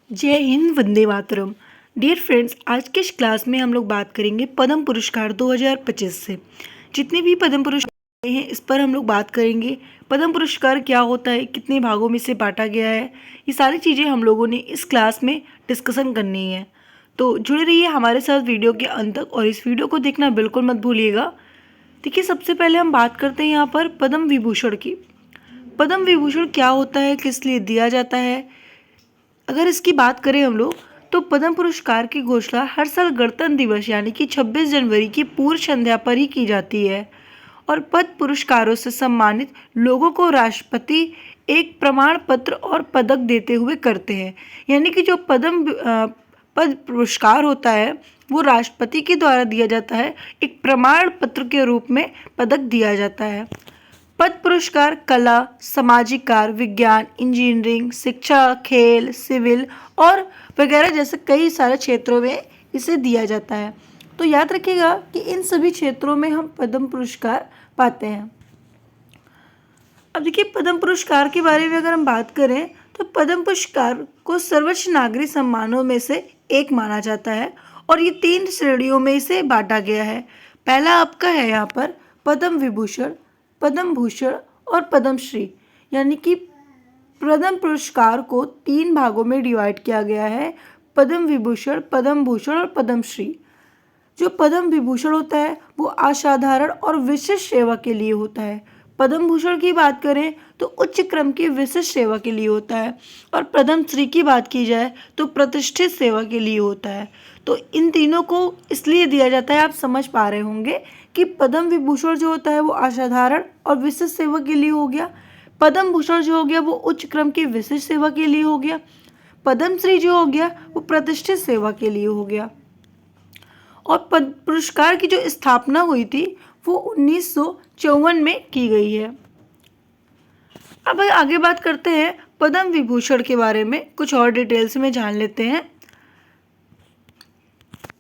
जय Hind, Vande Mataram. Dear friends, आज के इस क्लास में हम लोग बात करेंगे पद्म पुरस्कार 2025 से। जितने भी पद्म पुरस्कार हैं इस पर हम लोग बात करेंगे। पद्म पुरस्कार क्या होता है, कितने भागों में से बांटा गया है, ये सारी चीज़ें हम लोगों ने इस क्लास में डिस्कशन करनी है। तो जुड़े रहिए हमारे साथ वीडियो के अंत तक और इस वीडियो को देखना बिल्कुल मत भूलिएगा। देखिए, सबसे पहले हम बात करते हैं यहाँ पर पद्म विभूषण की। पद्म विभूषण क्या होता है, किस लिए दिया जाता है। अगर इसकी बात करें हम लोग तो पद्म पुरस्कार की घोषणा हर साल गणतंत्र दिवस यानी कि 26 जनवरी की पूर्व संध्या पर ही की जाती है और पद्म पुरस्कारों से सम्मानित लोगों को राष्ट्रपति एक प्रमाण पत्र और पदक देते हुए करते हैं। यानी कि जो पद्म पुरस्कार होता है वो राष्ट्रपति के द्वारा दिया जाता है, एक प्रमाण पत्र के रूप में पदक दिया जाता है। पद्म पुरस्कार कला, सामाजिक कार्य, विज्ञान, इंजीनियरिंग, शिक्षा, खेल, सिविल और वगैरह जैसे कई सारे क्षेत्रों में इसे दिया जाता है। तो याद रखिएगा कि इन सभी क्षेत्रों में हम पद्म पुरस्कार पाते हैं। अब देखिए, पद्म पुरस्कार के बारे में अगर हम बात करें तो पद्म पुरस्कार को सर्वोच्च नागरिक सम्मानों में से एक माना जाता है और ये 3 श्रेणियों में इसे बांटा गया है। पहला आपका है यहाँ पर पद्म विभूषण, पद्म भूषण और पद्मश्री। यानी कि पद्म पुरस्कार को 3 भागों में डिवाइड किया गया है, पद्म विभूषण, पद्म भूषण और पद्मश्री। जो पद्म विभूषण होता है वो असाधारण और विशिष्ट सेवा के लिए होता है। पद्म भूषण की बात करें तो उच्च क्रम की विशिष्ट सेवा के लिए होता है और पद्मश्री की बात की जाए तो प्रतिष्ठित सेवा के लिए होता है। तो इन तीनों को इसलिए दिया जाता है, आप समझ पा रहे होंगे कि पद्म विभूषण जो होता है वो असाधारण और विशिष्ट सेवा के लिए हो गया, पद्म भूषण जो हो गया वो उच्च क्रम की विशिष्ट सेवा के लिए हो गया, पद्मश्री जो हो गया वो प्रतिष्ठित सेवा के लिए हो गया। और पद्म पुरस्कार की जो स्थापना हुई थी वो 1954 में की गई है। अब आगे बात करते हैं पद्म विभूषण के बारे में, कुछ और डिटेल्स में जान लेते हैं।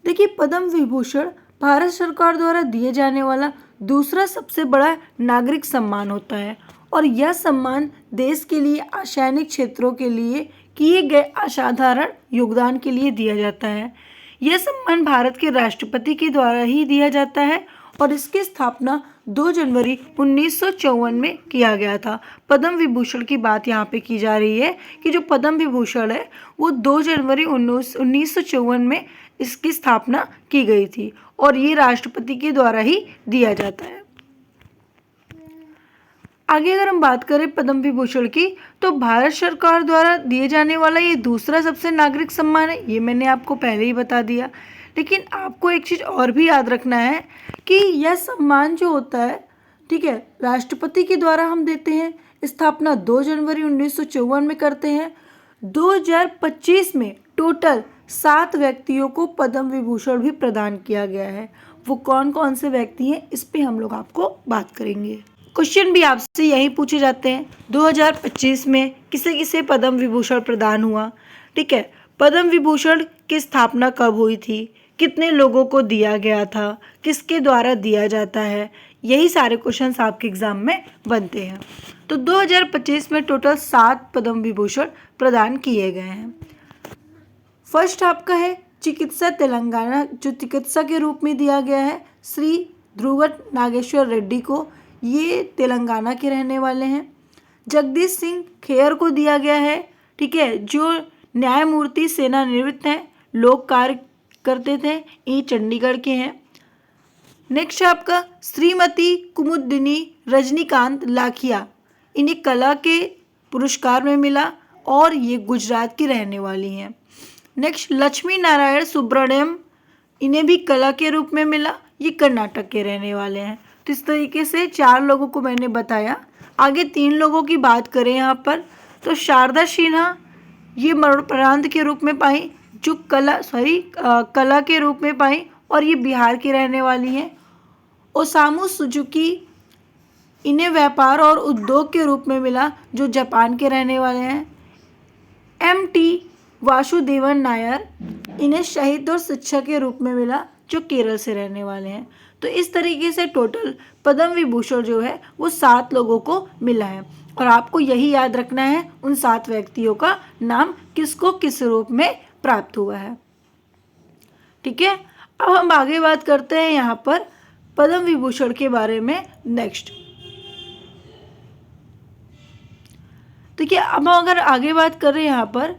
देखिए, पद्म विभूषण भारत सरकार द्वारा दिए जाने वाला दूसरा सबसे बड़ा नागरिक सम्मान होता है और यह सम्मान देश के लिए असैनिक क्षेत्रों के लिए किए गए असाधारण योगदान के लिए दिया जाता है। यह सम्मान भारत के राष्ट्रपति के द्वारा ही दिया जाता है और इसकी स्थापना 2 जनवरी 1954 में किया गया था। पद्म विभूषण की बात यहाँ पे की जा रही है कि जो पद्म विभूषण है वो 2 जनवरी 1954 में इसकी स्थापना की गई थी और ये राष्ट्रपति के द्वारा ही दिया जाता है। आगे अगर हम बात करें पद्म विभूषण की तो भारत सरकार द्वारा दिए जाने वाला ये दूसरा सबसे नागरिक सम्मान है, ये मैंने आपको पहले ही बता दिया। लेकिन आपको एक चीज़ और भी याद रखना है कि यह सम्मान जो होता है, ठीक है, राष्ट्रपति के द्वारा हम देते हैं, स्थापना 2 जनवरी 1954 में करते हैं। 2025 में टोटल 7 व्यक्तियों को पद्म विभूषण भी प्रदान किया गया है। वो कौन कौन से व्यक्ति हैं इस पे हम लोग आपको बात करेंगे। क्वेश्चन भी आपसे यही पूछे जाते हैं, 2025 में किसे किसे पद्म विभूषण प्रदान हुआ, ठीक है, पद्म विभूषण की स्थापना कब हुई थी, कितने लोगों को दिया गया था, किसके द्वारा दिया जाता है, यही सारे क्वेश्चंस आपके एग्जाम में बनते हैं। तो 2025 में टोटल 7 पद्म विभूषण प्रदान किए गए हैं। फर्स्ट आपका है चिकित्सा तेलंगाना, जो चिकित्सा के रूप में दिया गया है श्री ध्रुव नागेश्वर रेड्डी को, ये तेलंगाना के रहने वाले हैं। जगदीश सिंह खेर को दिया गया है, ठीक है, जो न्यायमूर्ति सेवानिवृत्त हैं, लोक कार्य करते थे, ये चंडीगढ़ के हैं। नेक्स्ट आपका श्रीमती कुमुदिनी रजनीकांत लाखिया, इन्हें कला के पुरस्कार में मिला और ये गुजरात की रहने वाली हैं। नेक्स्ट लक्ष्मी नारायण सुब्रमण्यम, इन्हें भी कला के रूप में मिला, ये कर्नाटक के रहने वाले हैं। तो इस तरीके से 4 लोगों को मैंने बताया। आगे 3 लोगों की बात करें यहाँ पर तो शारदा सिन्हा, ये मरणोपरांत के रूप में पाई, जो कला के रूप में पाई और ये बिहार की रहने वाली हैं। ओसामू सुजुकी, इन्हें व्यापार और उद्योग के रूप में मिला, जो जापान के रहने वाले हैं। MT वासुदेवन नायर, इन्हें शहीद और शिक्षा के रूप में मिला, जो केरल से रहने वाले हैं। तो इस तरीके से टोटल पद्म विभूषण जो है वो 7 लोगों को मिला है और आपको यही याद रखना है उन 7 व्यक्तियों का नाम किसको किस रूप में प्राप्त हुआ है। ठीक है, अब हम आगे बात करते हैं यहाँ पर पद्म विभूषण के बारे में नेक्स्ट। देखिए, अब अगर आगे बात करें यहाँ पर,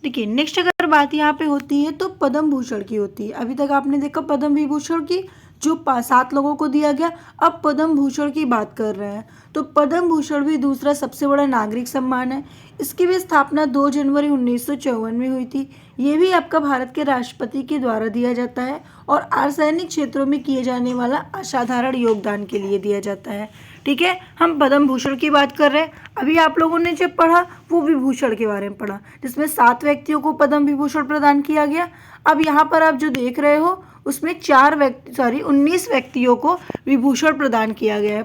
देखिए नेक्स्ट अगर बात यहाँ पे होती है तो पद्म भूषण की होती है। अभी तक आपने देखा पद्म विभूषण की जो 7 लोगों को दिया गया, अब पद्म भूषण की बात कर रहे हैं। तो पद्म भूषण भी दूसरा सबसे बड़ा नागरिक सम्मान है। इसकी भी स्थापना 2 जनवरी 1954 में हुई थी। ये भी आपका भारत के राष्ट्रपति के द्वारा दिया जाता है और अर्धसैनिक क्षेत्रों में किए जाने वाला असाधारण योगदान के लिए दिया जाता है। ठीक है, हम पद्म भूषण की बात कर रहे हैं। अभी आप लोगों ने जो पढ़ा वो विभूषण के बारे में पढ़ा, जिसमें 7 व्यक्तियों को पद्म विभूषण प्रदान किया गया। अब यहाँ पर आप जो देख रहे हो उसमें 19 व्यक्तियों को विभूषण प्रदान किया गया है।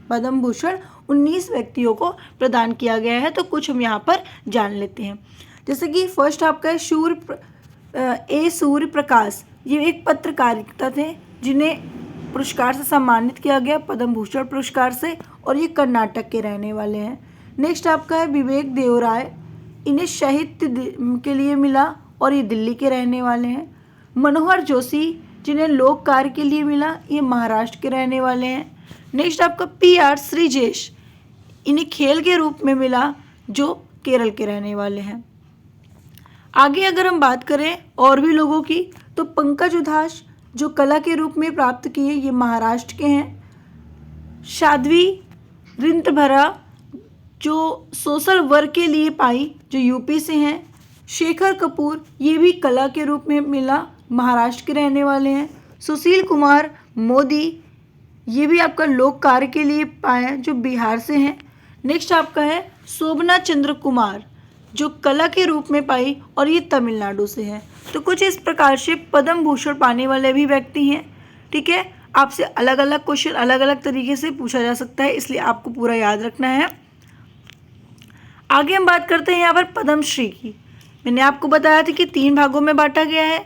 पद्म भूषण 19 व्यक्तियों को प्रदान किया गया है। तो कुछ हम यहाँ पर जान लेते हैं। जैसे कि फर्स्ट आपका है सूर्य प्रकाश। ये एक पत्रकारिता थे जिन्हें पुरस्कार से सम्मानित किया गया, पद्म भूषण पुरस्कार से, और ये कर्नाटक के रहने वाले हैं। नेक्स्ट आपका है विवेक देवराय। इन्हें साहित्य के लिए मिला और ये दिल्ली के रहने वाले हैं। मनोहर जोशी, जिन्हें लोक कार्य के लिए मिला, ये महाराष्ट्र के रहने वाले हैं। नेक्स्ट आपका PR श्रीजेश, इन्हें खेल के रूप में मिला, जो केरल के रहने वाले हैं। आगे अगर हम बात करें और भी लोगों की, तो पंकज उधास, जो कला के रूप में प्राप्त किए, ये महाराष्ट्र के हैं। साध्वी रिंतभरा, जो सोशल वर्क के लिए पाई, जो यूपी से हैं। शेखर कपूर, ये भी कला के रूप में मिला, महाराष्ट्र के रहने वाले हैं। सुशील कुमार मोदी, ये भी आपका लोक कार्य के लिए पाए, जो बिहार से हैं। नेक्स्ट आपका है शोभना चंद्र कुमार, जो कला के रूप में पाई, और ये तमिलनाडु से हैं। तो कुछ इस प्रकार से पद्म भूषण पाने वाले भी व्यक्ति हैं। ठीक है, आपसे अलग अलग क्वेश्चन अलग अलग तरीके से पूछा जा सकता है, इसलिए आपको पूरा याद रखना है। आगे हम बात करते हैं यहाँ पर पद्मश्री की। मैंने आपको बताया था कि 3 भागों में बांटा गया है,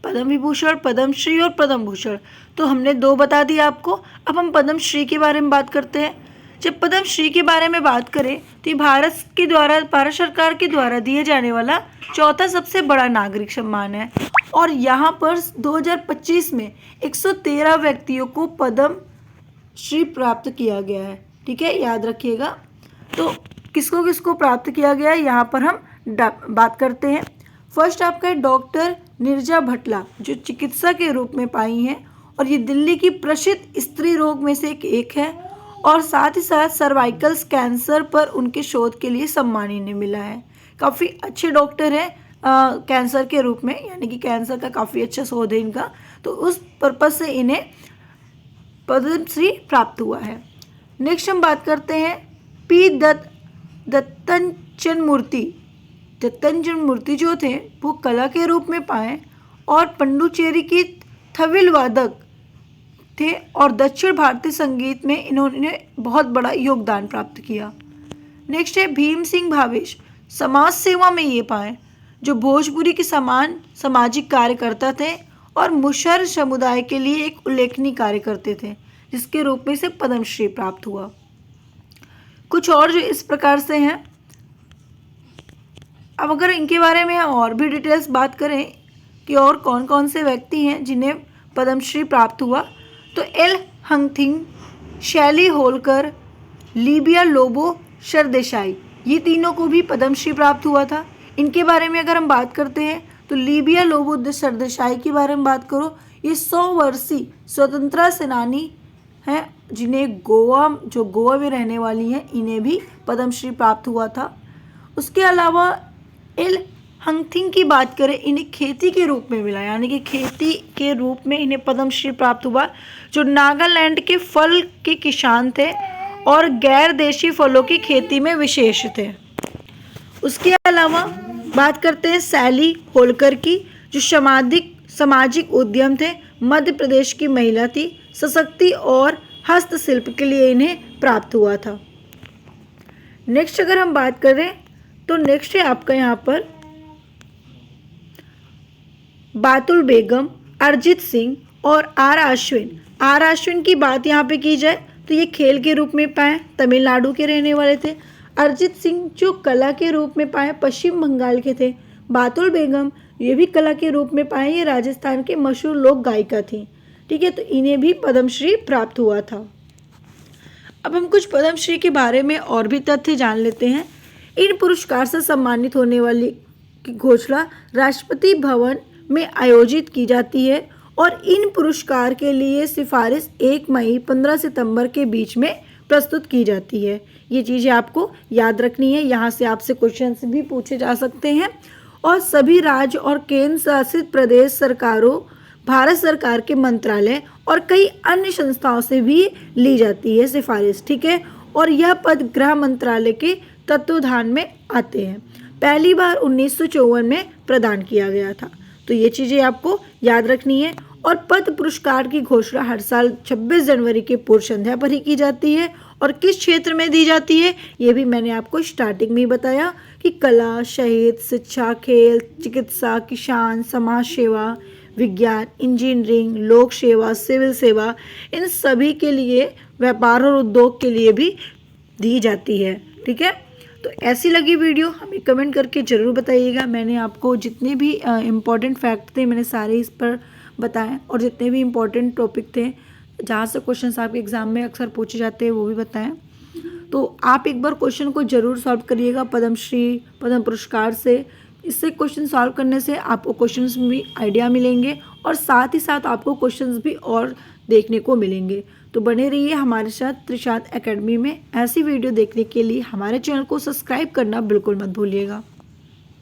पद्म विभूषण, पद्मश्री और पद्म भूषण। तो हमने 2 बता दिया आपको। अब हम पद्मश्री के बारे में बात करते हैं। जब पद्मश्री के बारे में बात करें तो ये भारत सरकार के द्वारा दिए जाने वाला 4था सबसे बड़ा नागरिक सम्मान है। और यहाँ पर 2025 में 113 व्यक्तियों को पद्मश्री प्राप्त किया गया है। ठीक है, याद रखिएगा। तो किसको किसको प्राप्त किया गया है यहाँ पर हम बात करते हैं। फर्स्ट आपका है डॉक्टर नीरजा भटला, जो चिकित्सा के रूप में पाई हैं, और ये दिल्ली की प्रसिद्ध स्त्री रोग में से एक है, और साथ ही साथ सर्वाइकल कैंसर पर उनके शोध के लिए सम्मान इन्हें मिला है। काफ़ी अच्छे डॉक्टर हैं कैंसर के रूप में, यानी कि कैंसर का काफ़ी अच्छा शोध है इनका, तो उस पर्पज़ से इन्हें पद्मश्री प्राप्त हुआ है। नेक्स्ट हम बात करते हैं P दत्तनचंद मूर्ति जो थे वो कला के रूप में पाए, और पंडुचेरी की थविल वादक थे, और दक्षिण भारतीय संगीत में इन्होंने बहुत बड़ा योगदान प्राप्त किया। नेक्स्ट है भीम सिंह भावेश, समाज सेवा में ये पाए, जो भोजपुरी के समान सामाजिक कार्यकर्ता थे और मुसहर समुदाय के लिए एक उल्लेखनीय कार्य करते थे, जिसके रूप में से पद्मश्री प्राप्त हुआ। कुछ और जो इस प्रकार से हैं। अब अगर इनके बारे में और भी डिटेल्स बात करें कि और कौन कौन से व्यक्ति हैं जिन्हें पद्मश्री प्राप्त हुआ, तो एल हंगथिंग, शैली होलकर, लीबिया लोबो सरदेसाई, ये तीनों को भी पद्मश्री प्राप्त हुआ था। इनके बारे में अगर हम बात करते हैं तो लीबिया लोबो सरदेसाई के बारे में बात करो, ये 100 वर्षीय स्वतंत्रता सेनानी हैं, जिन्हें गोवा में रहने वाली हैं, इन्हें भी पद्मश्री प्राप्त हुआ था। उसके अलावा एल हंगथिंग की बात करें, इन्हें खेती के रूप में मिला, यानी कि खेती के रूप में इन्हें पद्मश्री प्राप्त हुआ, जो नागालैंड के फल के किसान थे और गैर देशी फलों की खेती में विशेष थे। उसके अलावा बात करते हैं सैली होलकर की, जो सामाजिक उद्यम थे, मध्य प्रदेश की महिला थी, सशक्ति और हस्तशिल्प के लिए इन्हें प्राप्त हुआ था। नेक्स्ट अगर हम बात करें तो नेक्स्ट है आपका यहाँ पर बातुल बेगम, अरिजीत सिंह और आर अश्विन की बात यहाँ पे की जाए तो ये खेल के रूप में पाए, तमिलनाडु के रहने वाले थे। अरिजीत सिंह जो कला के रूप में पाए, पश्चिम बंगाल के थे। बातुल बेगम ये भी कला के रूप में पाए, ये राजस्थान के मशहूर लोक गायिका थी। ठीक है, तो इन्हें भी पद्मश्री प्राप्त हुआ था। अब हम कुछ पद्मश्री के बारे में और भी तथ्य जान लेते हैं। इन पुरस्कार से सम्मानित होने वाली की घोषणा राष्ट्रपति भवन में आयोजित की जाती है और इन पुरस्कार के लिए सिफारिश 1 मई 15 सितंबर के बीच में प्रस्तुत की जाती है। ये चीज़ें आपको याद रखनी है, यहाँ से आपसे क्वेश्चंस भी पूछे जा सकते हैं। और सभी राज्य और केंद्र शासित प्रदेश सरकारों, भारत सरकार के मंत्रालय और कई अन्य संस्थाओं से भी ली जाती है सिफारिश। ठीक है, और यह पद गृह मंत्रालय के तत्वाधान में आते हैं। पहली बार 1954 में प्रदान किया गया था। तो ये चीज़ें आपको याद रखनी है। और पद्म पुरस्कार की घोषणा हर साल 26 जनवरी के पूर्व संध्या पर ही की जाती है। और किस क्षेत्र में दी जाती है ये भी मैंने आपको स्टार्टिंग में ही बताया कि कला, साहित्य, शिक्षा, खेल, चिकित्सा, किसान, समाज सेवा, विज्ञान, इंजीनियरिंग, लोक सेवा, सिविल सेवा, इन सभी के लिए, व्यापार और उद्योग के लिए भी दी जाती है। ठीक है, तो ऐसी लगी वीडियो हमें कमेंट करके ज़रूर बताइएगा। मैंने आपको जितने भी इम्पॉर्टेंट फैक्ट थे मैंने सारे इस पर बताएं, और जितने भी इम्पॉर्टेंट टॉपिक थे जहाँ से क्वेश्चंस आपके एग्ज़ाम में अक्सर पूछे जाते हैं वो भी बताएं। तो आप एक बार क्वेश्चन को ज़रूर सॉल्व करिएगा पद्मश्री, पद्म पुरस्कार से। इससे क्वेश्चन सॉल्व करने से आपको क्वेश्चंस में भी आइडिया मिलेंगे और साथ ही साथ आपको क्वेश्चंस भी और देखने को मिलेंगे। तो बने रहिए हमारे साथ त्रिशात एकेडमी में। ऐसी वीडियो देखने के लिए हमारे चैनल को सब्सक्राइब करना बिल्कुल मत भूलिएगा।